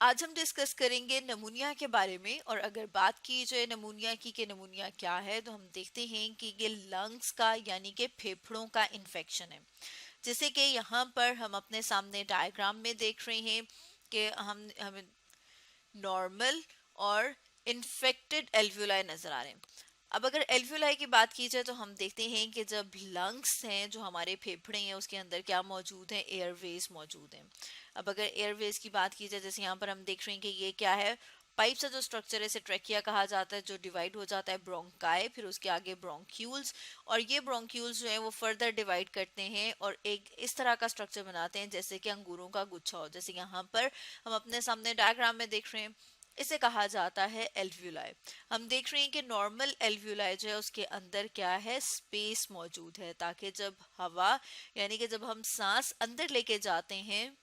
आज हम डिस्कस करेंगे नमूनिया के बारे में। और अगर बात की जाए नमूनिया की कि नमूनिया क्या है, तो हम देखते हैं कि ये लंग्स का यानी कि फेफड़ों का इन्फेक्शन है। जैसे कि यहाँ पर हम अपने सामने डायग्राम में देख रहे हैं कि हमें नॉर्मल और इन्फेक्टेड एल्वुलाई नजर आ रहे हैं। अब अगर एल्वुलाई की बात की जाए तो हम देखते हैं कि जब लंग्स हैं, जो हमारे फेफड़े हैं, उसके अंदर क्या मौजूद है, एयरवेज मौजूद हैं। अब अगर एयरवेज की बात की जाए, जैसे यहाँ पर हम देख रहे हैं कि ये क्या है, पाइप सा जो स्ट्रक्चर है, इसे ट्रैकिया कहा जाता है, जो डिवाइड हो जाता है ब्रोंकाई, फिर उसके आगे ब्रोंक्यूल्स। और ये ब्रोंक्यूल्स जो है वो फर्दर डिवाइड करते हैं और एक इस तरह का स्ट्रक्चर बनाते हैं जैसे कि अंगूरों का गुच्छा हो। जैसे यहाँ पर हम अपने सामने डायग्राम में देख रहे हैं, इसे कहा जाता है एल्व्यूलाई। हम देख रहे हैं कि नॉर्मल एल्व्यूलाई जो है उसके अंदर क्या है, स्पेस मौजूद है, ताकि जब हवा यानी कि जब हम सांस अंदर लेके जाते हैं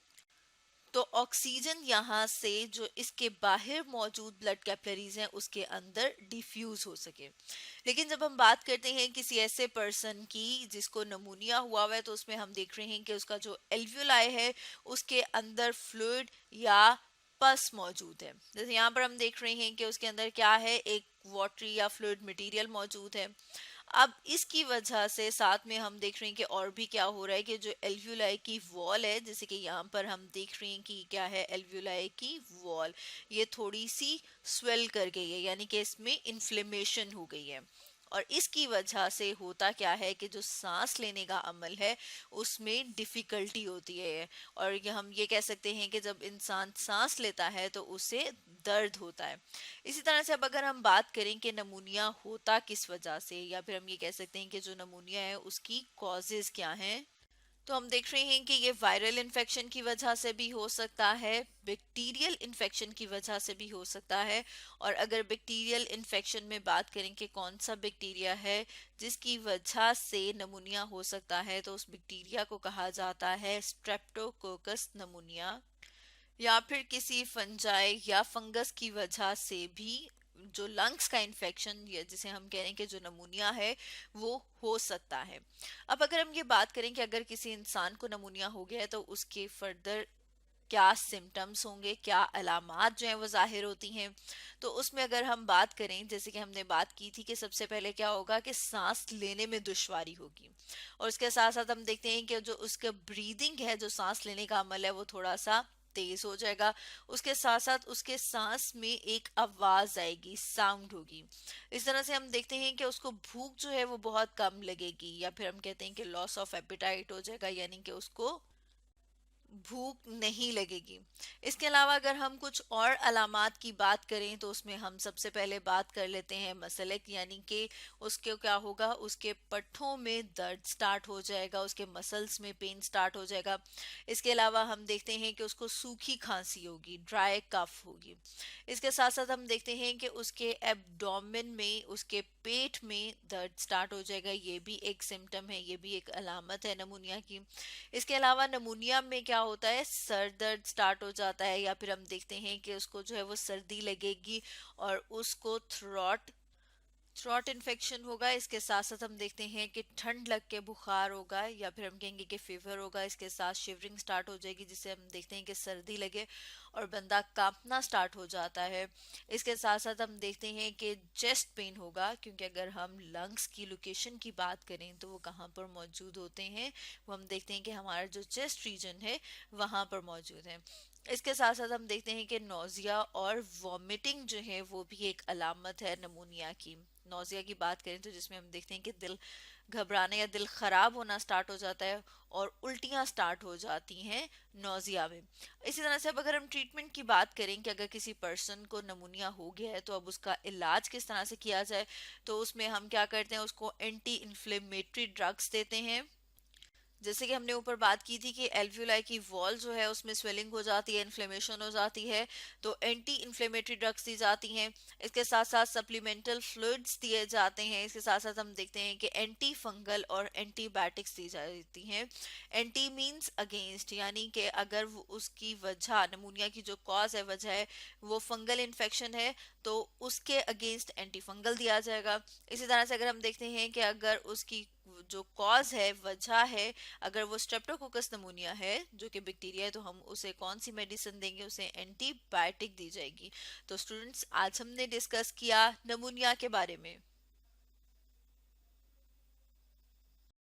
तो ऑक्सीजन यहाँ से जो इसके बाहर मौजूद ब्लड कैपिलरीज हैं उसके अंदर डिफ्यूज हो सके। लेकिन जब हम बात करते हैं किसी ऐसे पर्सन की जिसको नमूनिया हुआ हुआ है, तो उसमें हम देख रहे हैं कि उसका जो एल्व्यूलाई है उसके अंदर फ्लूइड या पस मौजूद है। जैसे यहाँ पर हम देख रहे हैं कि उसके अंदर क्या है, एक वाटरी या फ्लूइड मटेरियल मौजूद है। अब इसकी वजह से साथ में हम देख रहे हैं कि और भी क्या हो रहा है कि जो एल्व्यूलाई की वॉल है, जैसे कि यहाँ पर हम देख रहे हैं कि क्या है, एल्व्यूलाई की वॉल ये थोड़ी सी स्वेल कर गई है, यानी कि इसमें इन्फ्लेमेशन हो गई है। और इसकी वजह से होता क्या है कि जो सांस लेने का अमल है उसमें डिफिकल्टी होती है। और ये हम ये कह सकते हैं कि जब इंसान सांस लेता है तो उसे दर्द होता है। इसी तरह से अब अगर हम बात करें कि नमूनिया होता किस वजह से, या फिर हम ये कह सकते हैं कि जो नमूनिया है उसकी कॉजेज क्या हैं, तो हम देख रहे हैं कि ये वायरल इन्फेक्शन की वजह से भी हो सकता है, बैक्टीरियल इन्फेक्शन की वजह से भी हो सकता है। और अगर बैक्टीरियल इन्फेक्शन में बात करें कि कौन सा बैक्टीरिया है जिसकी वजह से नमूनिया हो सकता है, तो उस बैक्टीरिया को कहा जाता है स्ट्रेप्टोकोकस नमूनिया। या फिर किसी फंजाई या फंगस की वजह से भी जो लंग्स का इन्फेक्शन या जिसे हम कह रहे हैं कि जो नमूनिया है वो हो सकता है। अब अगर हम ये बात करें कि अगर किसी इंसान को नमूनिया हो गया है तो उसके फर्दर क्या सिम्टम्स होंगे, क्या अलामात जो हैं वो जाहिर होती हैं, तो उसमें अगर हम बात करें, जैसे कि हमने बात की थी कि सबसे पहले क्या होगा कि सांस लेने में दुश्वारी होगी। और उसके साथ साथ हम देखते हैं कि जो उसका ब्रीदिंग है, जो सांस लेने का अमल है, वो थोड़ा सा तेज हो जाएगा। उसके साथ साथ उसके सांस में एक आवाज आएगी, साउंड होगी। इस तरह से हम देखते हैं कि उसको भूख जो है वो बहुत कम लगेगी, या फिर हम कहते हैं कि लॉस ऑफ एपिटाइट हो जाएगा, यानी कि उसको भूख नहीं लगेगी। इसके अलावा अगर हम कुछ और अलामात की बात करें तो उसमें हम सबसे पहले बात कर लेते हैं मसल एक, यानी कि उसके क्या होगा, उसके पट्ठों में दर्द स्टार्ट हो जाएगा, उसके मसल्स में पेन स्टार्ट हो जाएगा। इसके अलावा हम देखते हैं कि उसको सूखी खांसी होगी, ड्राई कफ होगी। इसके साथ साथ हम देखते हैं कि उसके एब्डोमेन में, उसके पेट में दर्द स्टार्ट हो जाएगा। ये भी एक सिम्टम है, ये भी एक अलामत है नमूनिया की। इसके अलावा नमूनिया में क्या होता है, सर दर्द स्टार्ट हो जाता है, या फिर हम देखते हैं कि उसको जो है वो सर्दी लगेगी और उसको थ्रॉट इन्फेक्शन होगा। इसके साथ साथ हम देखते हैं कि ठंड लग के बुखार होगा, या फिर हम कहेंगे कि फीवर होगा। इसके साथ शिवरिंग स्टार्ट हो जाएगी, जिससे हम देखते हैं कि सर्दी लगे और बंदा कांपना स्टार्ट हो जाता है। इसके साथ साथ हम देखते हैं कि चेस्ट पेन होगा, क्योंकि अगर हम लंग्स की लोकेशन की बात करें तो वो कहाँ पर मौजूद होते हैं, वो हम देखते हैं कि हमारा जो चेस्ट रीजन है वहाँ पर मौजूद है। इसके साथ साथ हम देखते हैं कि नोजिया और वॉमिटिंग जो है वो भी एक अलामत है नमूनिया की। नोजिया की बात करें तो जिसमें हम देखते हैं कि दिल घबराने या दिल खराब होना स्टार्ट हो जाता है और उल्टियां स्टार्ट हो जाती हैं नोजिया में। इसी तरह से अब अगर हम ट्रीटमेंट की बात करें कि अगर किसी पर्सन को नमूनिया हो गया है तो अब उसका इलाज किस तरह से किया जाए, तो उसमें हम क्या करते हैं, उसको एंटी इन्फ्लेमेटरी ड्रग्स देते हैं। जैसे कि हमने ऊपर बात की थी कि एल्व्यूलाई की वॉल जो है उसमें स्वेलिंग हो जाती है, इन्फ्लेमेशन हो जाती है, तो एंटी इन्फ्लेमेटरी ड्रग्स दी जाती हैं। इसके साथ साथ सप्लीमेंटल फ्लूइड्स दिए जाते हैं। इसके साथ साथ हम देखते हैं कि एंटी फंगल और एंटीबायोटिक्स दी जाती हैं। एंटी मींस अगेंस्ट, यानी कि अगर उसकी वजह, नमूनिया की जो कॉज है, वजह है, वो फंगल इन्फेक्शन है, तो उसके अगेंस्ट एंटी फंगल दिया जाएगा। इसी तरह से अगर हम देखते हैं कि अगर उसकी जो कॉज है, वजह है, अगर वो स्ट्रेप्टोकोकस नमूनिया है जो कि बैक्टीरिया है, तो हम उसे कौन सी मेडिसिन देंगे? उसे एंटीबायोटिक दी जाएगी। तो स्टूडेंट्स, आज हमने डिस्कस किया नमूनिया के बारे में।